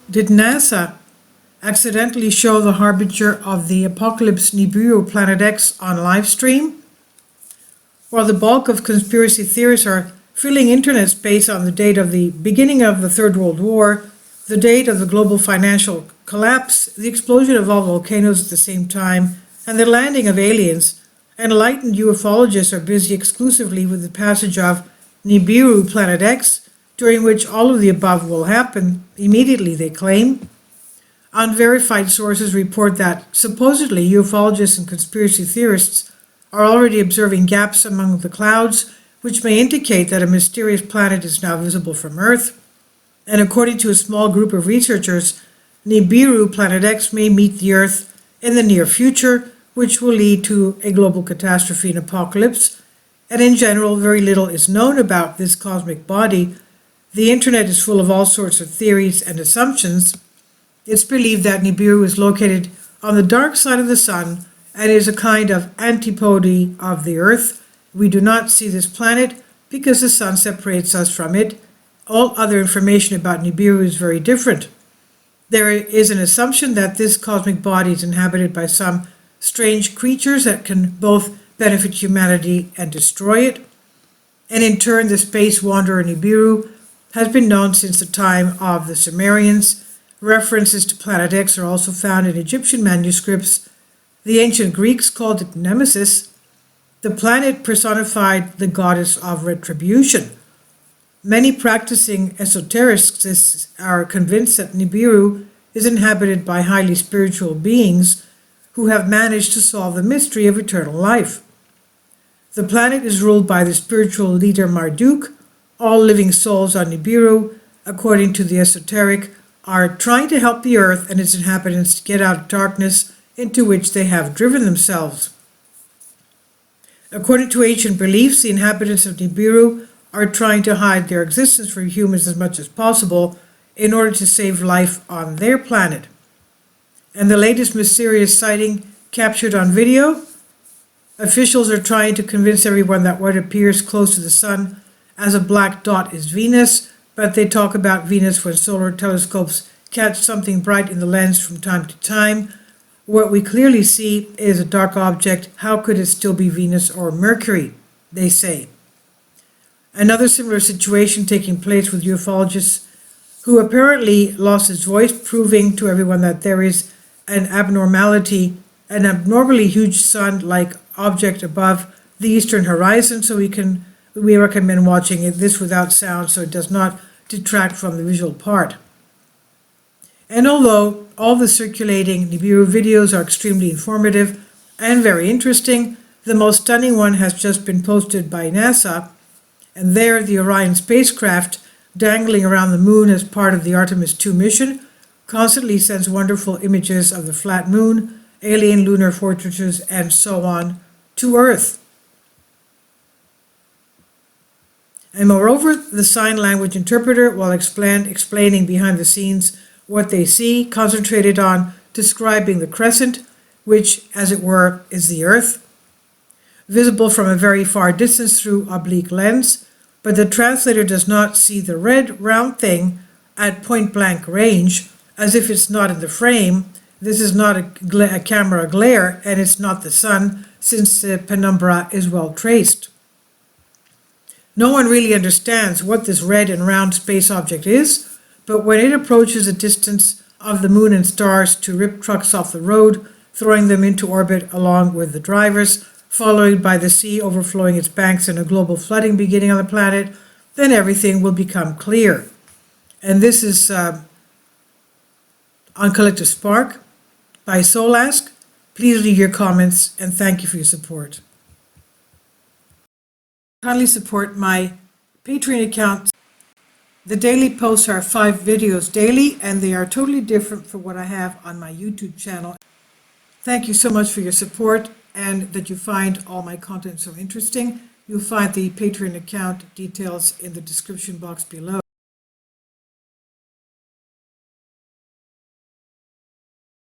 Did NASA accidentally show the Harbinger of the apocalypse Nibiru Planet X on live stream? While the bulk of conspiracy theories are filling internet space on the date of the beginning of the Third World War, the date of the global financial collapse, the explosion of all volcanoes at the same time, and the landing of aliens, enlightened ufologists are busy exclusively with the passage of Nibiru Planet X, during which all of the above will happen immediately, they claim. Unverified sources report that supposedly ufologists and conspiracy theorists are already observing gaps among the clouds, which may indicate that a mysterious planet is now visible from Earth. And according to a small group of researchers, Nibiru Planet X may meet the Earth in the near future, which will lead to a global catastrophe and apocalypse. And in general, very little is known about this cosmic body. The internet is full of all sorts of theories and assumptions. It's believed that Nibiru is located on the dark side of the sun and is a kind of antipode of the Earth. We do not see this planet because the sun separates us from it. All other information about Nibiru is very different. There is an assumption that this cosmic body is inhabited by some strange creatures that can both benefit humanity and destroy it. And in turn, the space wanderer Nibiru has been known since the time of the Sumerians. References to Planet X are also found in Egyptian manuscripts. The ancient Greeks called it Nemesis. The planet personified the goddess of retribution. Many practicing esotericists are convinced that Nibiru is inhabited by highly spiritual beings who have managed to solve the mystery of eternal life. The planet is ruled by the spiritual leader Marduk. All living souls on Nibiru, according to the esoteric, are trying to help the Earth and its inhabitants to get out of darkness into which they have driven themselves. According to ancient beliefs, the inhabitants of Nibiru are trying to hide their existence from humans as much as possible in order to save life on their planet. And the latest mysterious sighting captured on video, officials are trying to convince everyone that what appears close to the sun as a black dot is Venus, but they talk about Venus when solar telescopes catch something bright in the lens from time to time. What we clearly see is a dark object. How could it still be Venus or Mercury, they say. Another similar situation taking place with ufologists who apparently lost his voice, proving to everyone that there is an abnormally huge sun-like object above the eastern horizon, so we recommend watching this without sound so it does not detract from the visual part. And although all the circulating Nibiru videos are extremely informative and very interesting, the most stunning one has just been posted by NASA, and there the Orion spacecraft, dangling around the moon as part of the Artemis II mission, constantly sends wonderful images of the flat moon, alien lunar fortresses, and so on to Earth. And moreover, the sign language interpreter, while explaining behind the scenes what they see, concentrated on describing the crescent, which, as it were, is the Earth, visible from a very far distance through oblique lens, but the translator does not see the red round thing at point-blank range, as if it's not in the frame. This is not a camera glare, and it's not the sun, since the penumbra is well traced. No one really understands what this red and round space object is, but when it approaches a distance of the moon and stars to rip trucks off the road, throwing them into orbit along with the drivers, followed by the sea overflowing its banks and a global flooding beginning on the planet, then everything will become clear. And this is on Collective Spark by Solask. Please leave your comments and thank you for your support. Kindly support my Patreon account. The daily posts are 5 videos daily, and they are totally different from what I have on my YouTube channel. Thank you so much for your support and that you find all my content so interesting. You'll find the Patreon account details in the description box below.